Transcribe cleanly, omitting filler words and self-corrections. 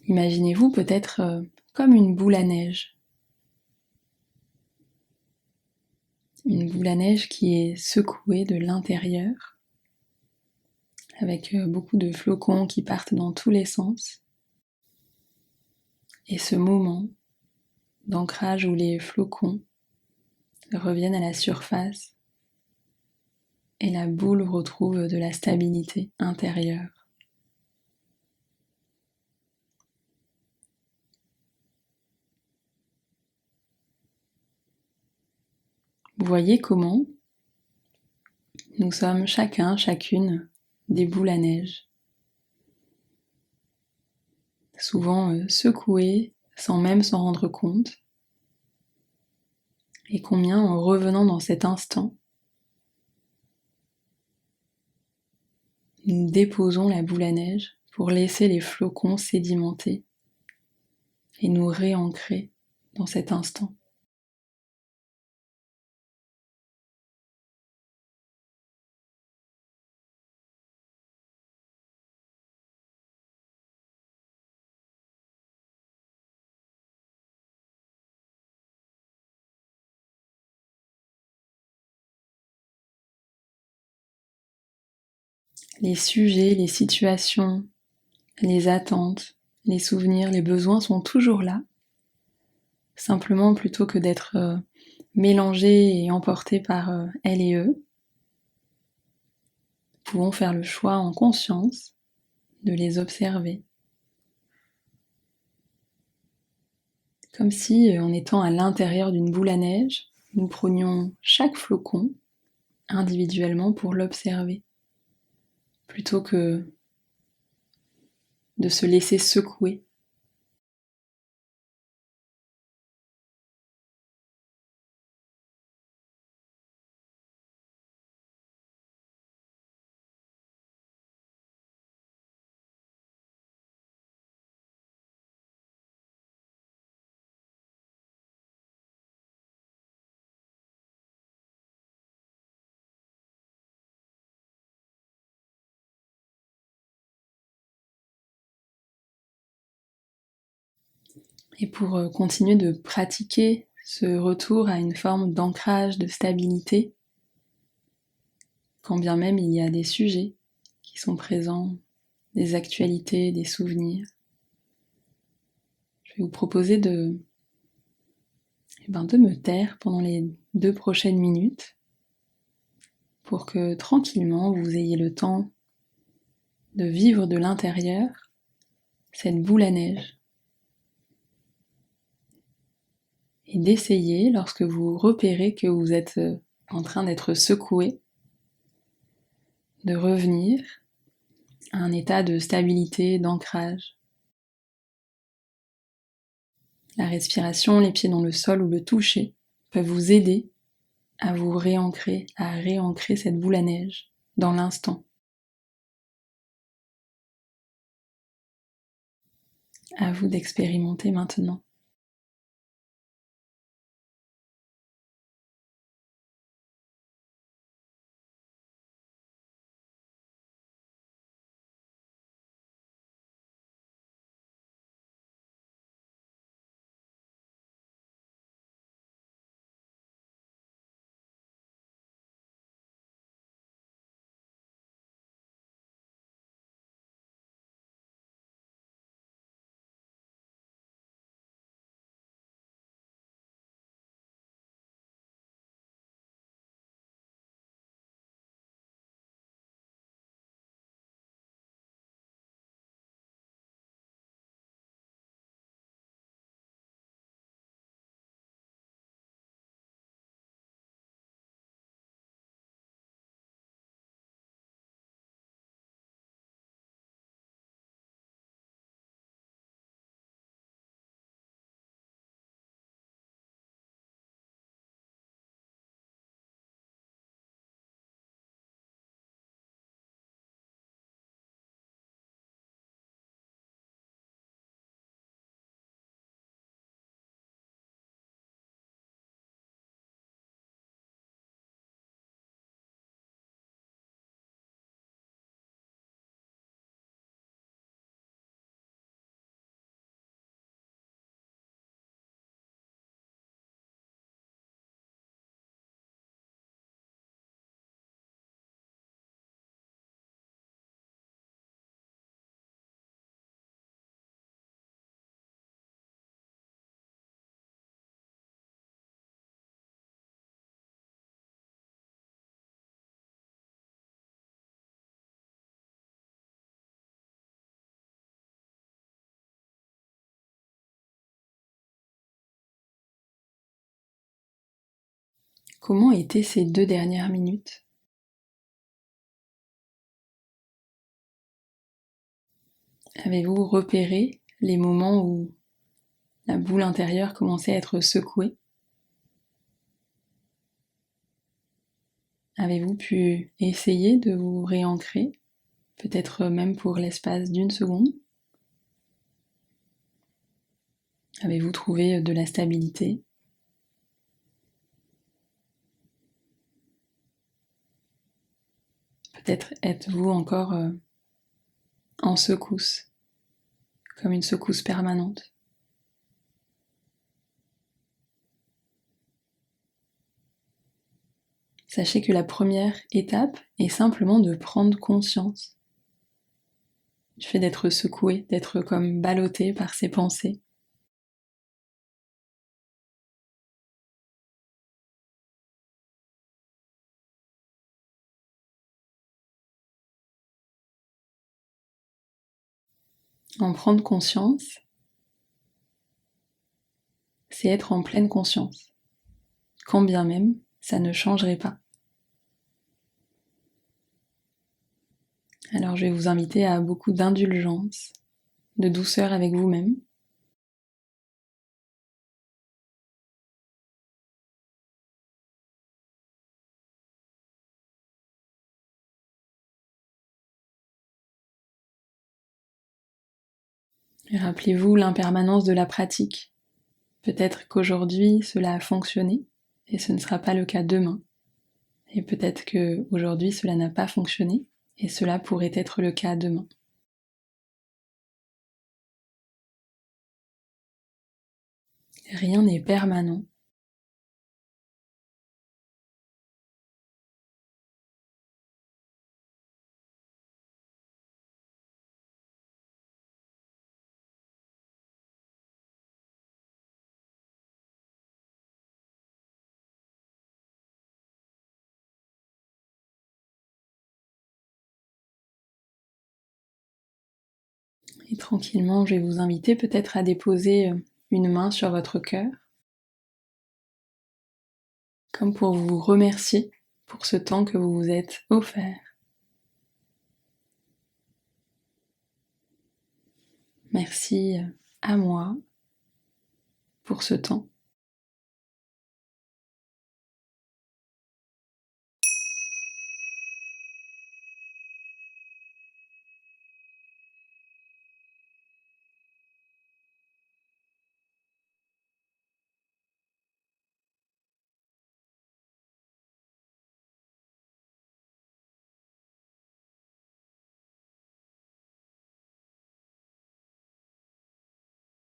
Imaginez-vous peut-être comme une boule à neige. Une boule à neige qui est secouée de l'intérieur, avec beaucoup de flocons qui partent dans tous les sens. Et ce moment d'ancrage où les flocons reviennent à la surface et la boule retrouve de la stabilité intérieure. Vous voyez comment nous sommes chacun, chacune des boules à neige, souvent secouées sans même s'en rendre compte, et combien en revenant dans cet instant, nous déposons la boule à neige pour laisser les flocons sédimenter et nous réancrer dans cet instant. Les sujets, les situations, les attentes, les souvenirs, les besoins sont toujours là. Simplement, plutôt que d'être mélangés et emportés par elles et eux, nous pouvons faire le choix en conscience de les observer. Comme si, en étant à l'intérieur d'une boule à neige, nous prenions chaque flocon individuellement pour l'observer, plutôt que de se laisser secouer. Et pour continuer de pratiquer ce retour à une forme d'ancrage, de stabilité, quand bien même il y a des sujets qui sont présents, des actualités, des souvenirs, je vais vous proposer de me taire pendant les 2 prochaines minutes pour que tranquillement vous ayez le temps de vivre de l'intérieur cette boule à neige et d'essayer, lorsque vous repérez que vous êtes en train d'être secoué, de revenir à un état de stabilité, d'ancrage. La respiration, les pieds dans le sol ou le toucher peuvent vous aider à vous réancrer, à réancrer cette boule à neige dans l'instant. À vous d'expérimenter maintenant. Comment étaient ces 2 dernières minutes? Avez-vous repéré les moments où la boule intérieure commençait à être secouée? Avez-vous pu essayer de vous réancrer, peut-être même pour l'espace d'1 seconde? Avez-vous trouvé de la stabilité? Peut-être êtes-vous encore en secousse, comme une secousse permanente. Sachez que la première étape est simplement de prendre conscience du fait d'être secoué, d'être comme ballotté par ses pensées. En prendre conscience, c'est être en pleine conscience, quand bien même ça ne changerait pas. Alors je vais vous inviter à beaucoup d'indulgence, de douceur avec vous-même. Et rappelez-vous l'impermanence de la pratique. Peut-être qu'aujourd'hui cela a fonctionné et ce ne sera pas le cas demain. Et peut-être qu'aujourd'hui cela n'a pas fonctionné et cela pourrait être le cas demain. Rien n'est permanent. Et tranquillement, je vais vous inviter peut-être à déposer une main sur votre cœur, comme pour vous remercier pour ce temps que vous vous êtes offert. Merci à moi pour ce temps.